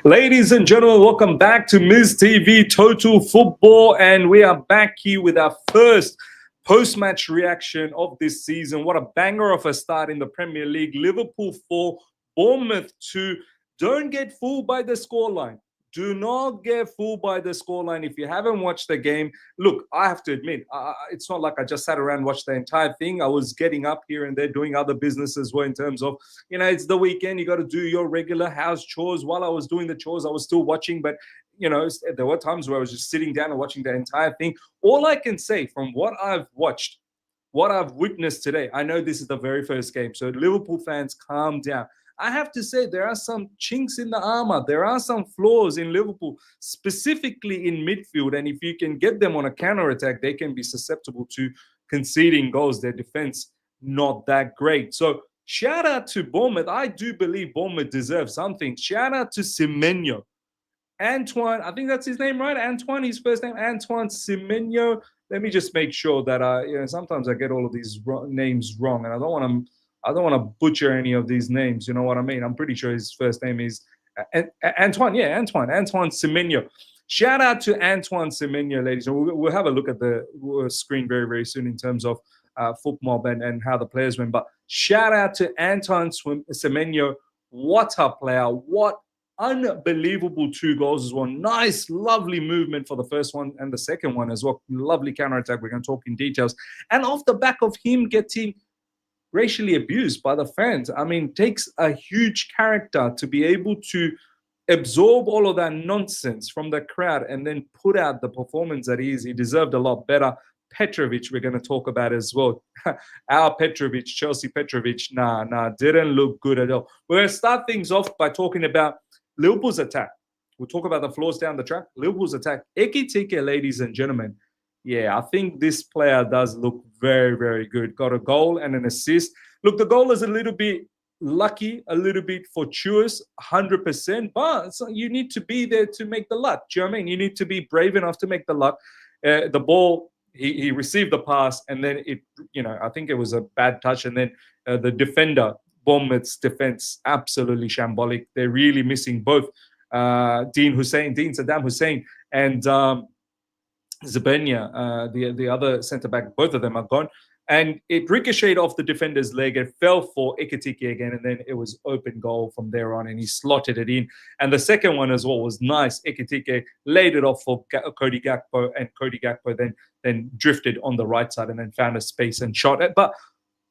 Ladies and gentlemen, welcome back to Ms. TV Total Football, and we are back here with our first post-match reaction of this season. What a banger of a start in the Premier League. Liverpool 4, Bournemouth 2. Don't get fooled by the scoreline. Do not get fooled by the scoreline. If you haven't watched the game, look, I have to admit, it's not like I just sat around and watched the entire thing. I was getting up here and there doing other business as well, in terms of, it's the weekend. You got to do your regular house chores. While I was doing the chores, I was still watching. But, there were times where I was just sitting down and watching the entire thing. All I can say from what I've watched, what I've witnessed today, I know this is the very first game. So Liverpool fans, calm down. I have to say there are some chinks in the armor. There are some flaws in Liverpool, specifically in midfield. And if you can get them on a counter-attack, they can be susceptible to conceding goals. Their defense, not that great. So shout out to Bournemouth. I do believe Bournemouth deserves something. Shout out to Semenyo. Antoine, I think that's his name, right? Antoine, his first name, Antoine Semenyo. Let me just make sure that sometimes I get all of these names wrong, and I don't want to butcher any of these names. You know what I mean? I'm pretty sure his first name is Antoine. Yeah, Antoine Semenyo. Shout out to Antoine Semenyo, ladies. We'll have a look at the screen very, very soon in terms of football and how the players went. But shout out to Antoine Semenyo. What a player. What unbelievable 2 goals as well. Nice, lovely movement for the first one and the second one as well. Lovely counter-attack. We're going to talk in details. And off the back of him getting racially abused by the fans, I mean, takes a huge character to be able to absorb all of that nonsense from the crowd and then put out the performance that he is. He deserved a lot better. Petrovic, we're going to talk about as well. Our Petrovic, Chelsea Petrovic, didn't look good at all. We're going to start things off by talking about Liverpool's attack. We'll talk about the flaws down the track. Liverpool's attack. Ekitike, ladies and gentlemen. Yeah, I think this player does look very, very good. Got a goal and an assist. Look, the goal is a little bit lucky, a little bit fortuitous, 100%. But you need to be there to make the luck. Do you know what I mean? You need to be brave enough to make the luck. The ball, he received the pass, and then I think it was a bad touch. And then the defender, Bournemouth's defense, absolutely shambolic. They're really missing both Dean Saddam Hussein, and Zabenya, the other centre-back. Both of them are gone. And it ricocheted off the defender's leg. It fell for Ekitike again, and then it was open goal from there on, and he slotted it in. And the second one as well was nice. Ekitike laid it off for Cody Gakpo, and Cody Gakpo then drifted on the right side and then found a space and shot it. But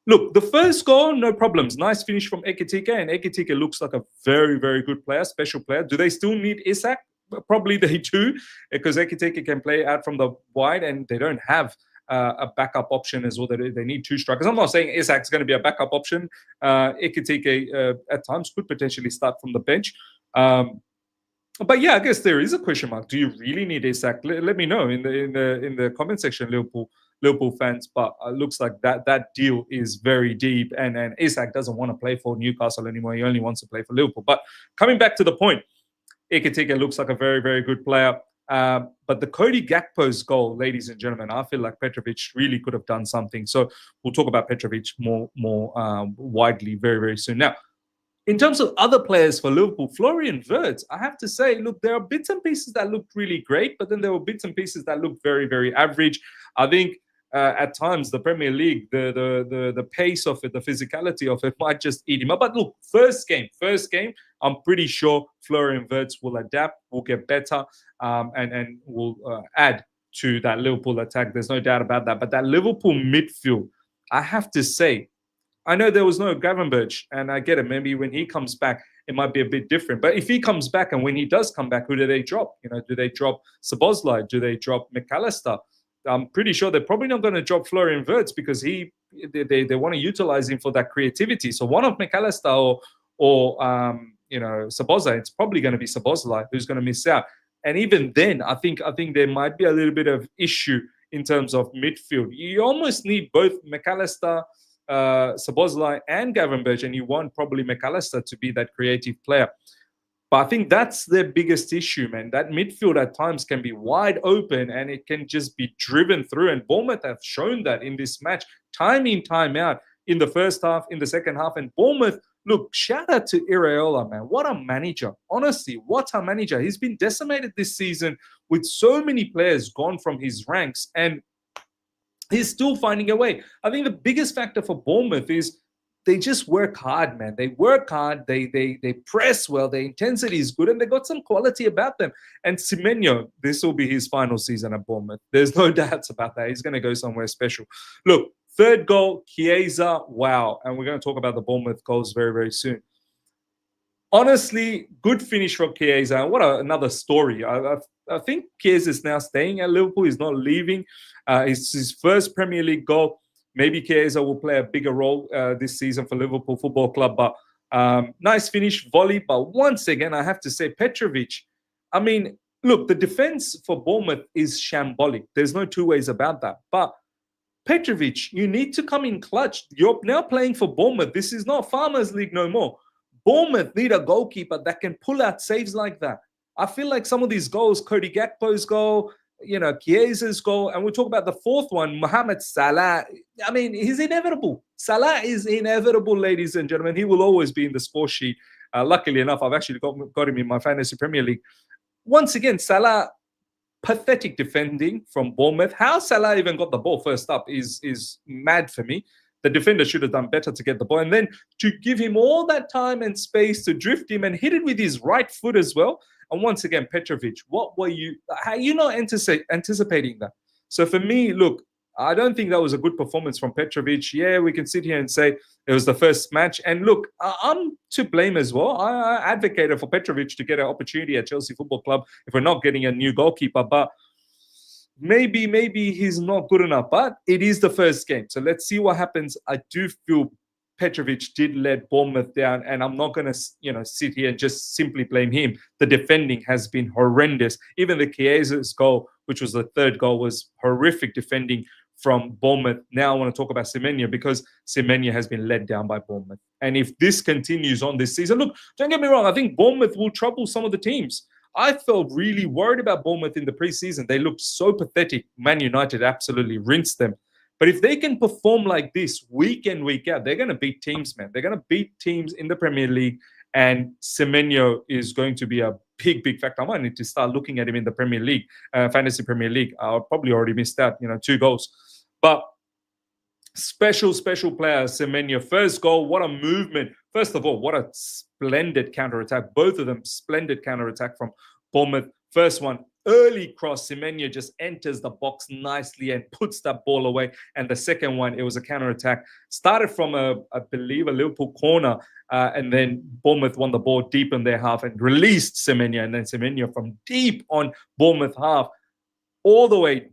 look, the first goal, no problems. Nice finish from Ekitike, and Ekitike looks like a very, very good player, special player. Do they still need Isak? Probably they do, because Ekitike can play out from the wide, and they don't have a backup option as well. They need 2 strikers. I'm not saying Isak's going to be a backup option. Ekitike at times could potentially start from the bench. But yeah, I guess there is a question mark. Do you really need Isak? Let me know in the comment section, Liverpool fans. But it looks like that deal is very deep, and Isak doesn't want to play for Newcastle anymore. He only wants to play for Liverpool. But coming back to the point, Ekitike looks like a very, very good player. But the Cody Gakpo's goal, ladies and gentlemen, I feel like Petrovic really could have done something. So we'll talk about Petrovic more widely very, very soon. Now, in terms of other players for Liverpool, Florian Wirtz, I have to say, look, there are bits and pieces that looked really great, but then there were bits and pieces that looked very, very average. I think at times the Premier League, the pace of it, the physicality of it might just eat him up. But look, first game, I'm pretty sure Florian Wirtz will adapt, will get better, and will add to that Liverpool attack. There's no doubt about that. But that Liverpool midfield, I have to say, I know there was no Gravenberch, and I get it. Maybe when he comes back, it might be a bit different. But if he comes back, and when he does come back, who do they drop? Do they drop Szoboszlai? Do they drop McAllister? I'm pretty sure they're probably not going to drop Florian Wirtz, because they want to utilize him for that creativity. So one of McAllister or Szoboszlai, it's probably going to be Szoboszlai who's going to miss out. And even then, I think there might be a little bit of issue in terms of midfield. You almost need both McAllister, Szoboszlai and Gravenberch, and you want probably McAllister to be that creative player. But I think that's their biggest issue, man. That midfield at times can be wide open, and it can just be driven through. And Bournemouth have shown that in this match, time in, time out, in the first half, in the second half. And Bournemouth, look, shout out to Iraola, man. What a manager. Honestly, what a manager. He's been decimated this season with so many players gone from his ranks, and he's still finding a way. I think the biggest factor for Bournemouth is they just work hard, man. They work hard. They press well. Their intensity is good, and they got some quality about them. And Semenyo, this will be his final season at Bournemouth. There's no doubts about that. He's going to go somewhere special. Look, third goal, Chiesa, wow. And we're going to talk about the Bournemouth goals very, very soon. Honestly, good finish from Chiesa. What another story. I think Chiesa is now staying at Liverpool. He's not leaving. It's his first Premier League goal. Maybe Chiesa will play a bigger role this season for Liverpool Football Club. But nice finish, volley. But once again, I have to say, Petrovic, I mean, look, the defense for Bournemouth is shambolic. There's no two ways about that. But Petrovic, you need to come in clutch. You're now playing for Bournemouth. This is not Farmers League no more. Bournemouth need a goalkeeper that can pull out saves like that. I feel like some of these goals, Cody Gakpo's goal, Chiesa's goal, and we'll talk about the fourth one, Mohamed Salah. I mean, he's inevitable. Salah is inevitable, ladies and gentlemen. He will always be in the score sheet. Luckily enough, I've actually got him in my fantasy Premier League. Once again, Salah, pathetic defending from Bournemouth. How Salah even got the ball first up is mad for me. The defender should have done better to get the ball. And then to give him all that time and space to drift him and hit it with his right foot as well. And once again, Petrovic, how are you not anticipating that? So for me, look, I don't think that was a good performance from Petrovic. Yeah, we can sit here and say it was the first match. And look, I'm to blame as well. I advocated for Petrovic to get an opportunity at Chelsea Football Club if we're not getting a new goalkeeper. But maybe he's not good enough, but it is the first game. So let's see what happens. I do feel Petrovic did let Bournemouth down, and I'm not going to, sit here and just simply blame him. The defending has been horrendous. Even the Chiesa's goal, which was the third goal, was horrific defending from Bournemouth. Now I want to talk about Semenyo because Semenyo has been let down by Bournemouth. And if this continues on this season, look, don't get me wrong, I think Bournemouth will trouble some of the teams. I felt really worried about Bournemouth in the preseason. They looked so pathetic. Man United absolutely rinsed them. But if they can perform like this week in, week out, they're going to beat teams, man. They're going to beat teams in the Premier League. And Semenyo is going to be a big factor. I might need to start looking at him in the Premier League, Fantasy Premier League. I'll probably already missed out, 2 goals. But special player, Semenyo. First goal, what a movement. First of all, what a splendid counter-attack. Both of them, splendid counter-attack from Bournemouth. First one, early cross. Semenyo just enters the box nicely and puts that ball away. And the second one, it was a counter-attack. Started from, I believe, a Liverpool corner. And then Bournemouth won the ball deep in their half and released Semenyo. And then Semenyo from deep on Bournemouth half,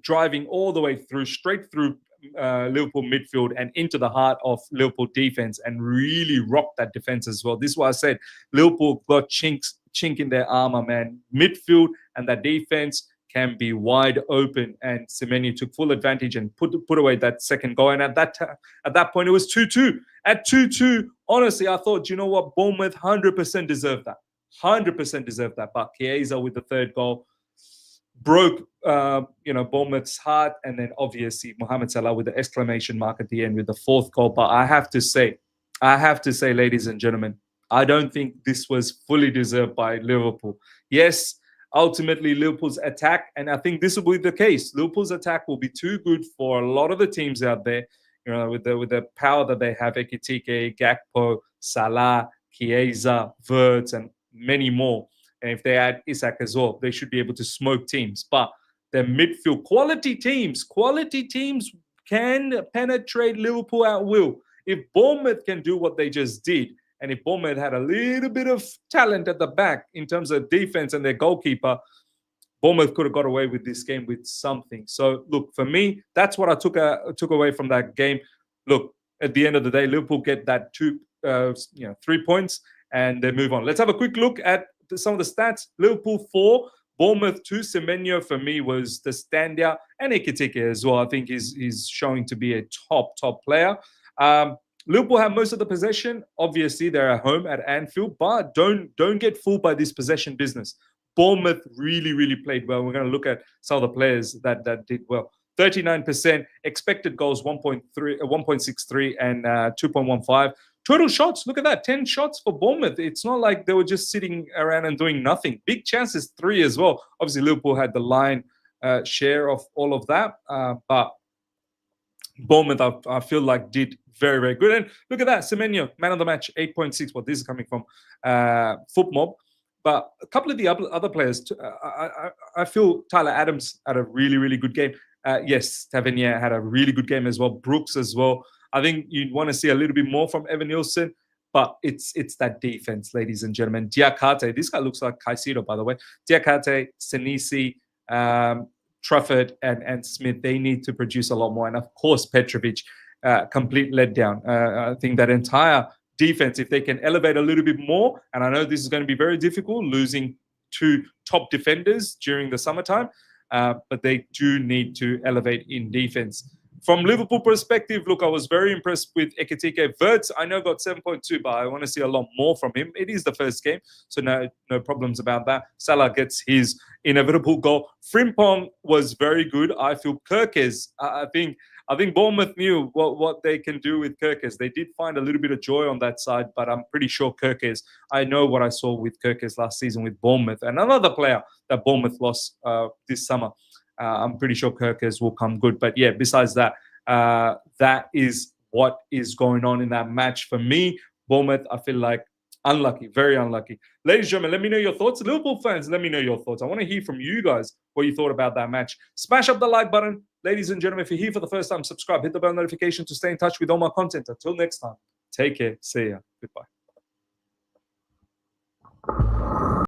driving all the way through, straight through Liverpool midfield and into the heart of Liverpool defense and really rocked that defense as well. This is why I said Liverpool got chink in their armor, man. Midfield and that defense can be wide open, and Semenyo took full advantage and put away that second goal. And at that point, it was 2-2. At 2-2, honestly, I thought, you know what, Bournemouth 100% deserved that. 100% deserved that. But Chiesa with the third goal broke Bournemouth's heart, and then obviously Mohamed Salah with the exclamation mark at the end with the fourth goal. But I have to say, ladies and gentlemen, I don't think this was fully deserved by Liverpool. Yes, ultimately Liverpool's attack, and I think this will be the case. Liverpool's attack will be too good for a lot of the teams out there, with the power that they have, Ekitike, Gakpo, Salah, Chiesa, Wirtz, and many more. And if they add Isak as well, they should be able to smoke teams. But their midfield, quality teams can penetrate Liverpool at will. If Bournemouth can do what they just did, and if Bournemouth had a little bit of talent at the back in terms of defense and their goalkeeper, Bournemouth could have got away with this game with something. So, look, for me, that's what I took away from that game. Look, at the end of the day, Liverpool get that 3 points, and they move on. Let's have a quick look at some of the stats. Liverpool 4, Bournemouth 2. Semenyo for me was the standout, and Ekitike as well. I think he's showing to be a top player. Liverpool have most of the possession. Obviously, they're at home at Anfield, but don't get fooled by this possession business. Bournemouth really played well. We're going to look at some of the players that did well. 39% expected goals, 1.63 and 2.15. Total shots, look at that, 10 shots for Bournemouth. It's not like they were just sitting around and doing nothing. Big chances, 3 as well. Obviously, Liverpool had the line share of all of that, but Bournemouth, I feel like, did very, very good. And look at that, Semenyo, man of the match, 8.6. Well, this is coming from FootMob. But a couple of the other players, I feel Tyler Adams had a really, really good game. Yes, Tavernier had a really good game as well. Brooks as well. I think you'd want to see a little bit more from Evan Nielsen, but it's that defense, ladies and gentlemen. Diakate, this guy looks like Caicedo, by the way. Diakate, Senisi, Trafford, and Smith, they need to produce a lot more. And of course, Petrovic, complete letdown. I think that entire defense, if they can elevate a little bit more, and I know this is going to be very difficult, losing 2 top defenders during the summertime, but they do need to elevate in defense. From Liverpool perspective, look, I was very impressed with Ekitike. Wirtz, I know, got 7.2, but I want to see a lot more from him. It is the first game, so no problems about that. Salah gets his inevitable goal. Frimpong was very good. I feel Kirkes, I think Bournemouth knew what they can do with Kirkes. They did find a little bit of joy on that side, but I'm pretty sure Kirkes, I know what I saw with Kirkes last season with Bournemouth. And another player that Bournemouth lost this summer, I'm pretty sure Kirkes will come good. But yeah, besides that, that is what is going on in that match for me. Bournemouth, I feel like, unlucky, very unlucky. Ladies and gentlemen, let me know your thoughts. Liverpool fans, let me know your thoughts. I want to hear from you guys what you thought about that match. Smash up the like button. Ladies and gentlemen, if you're here for the first time, subscribe, hit the bell notification to stay in touch with all my content. Until next time, take care. See ya. Goodbye.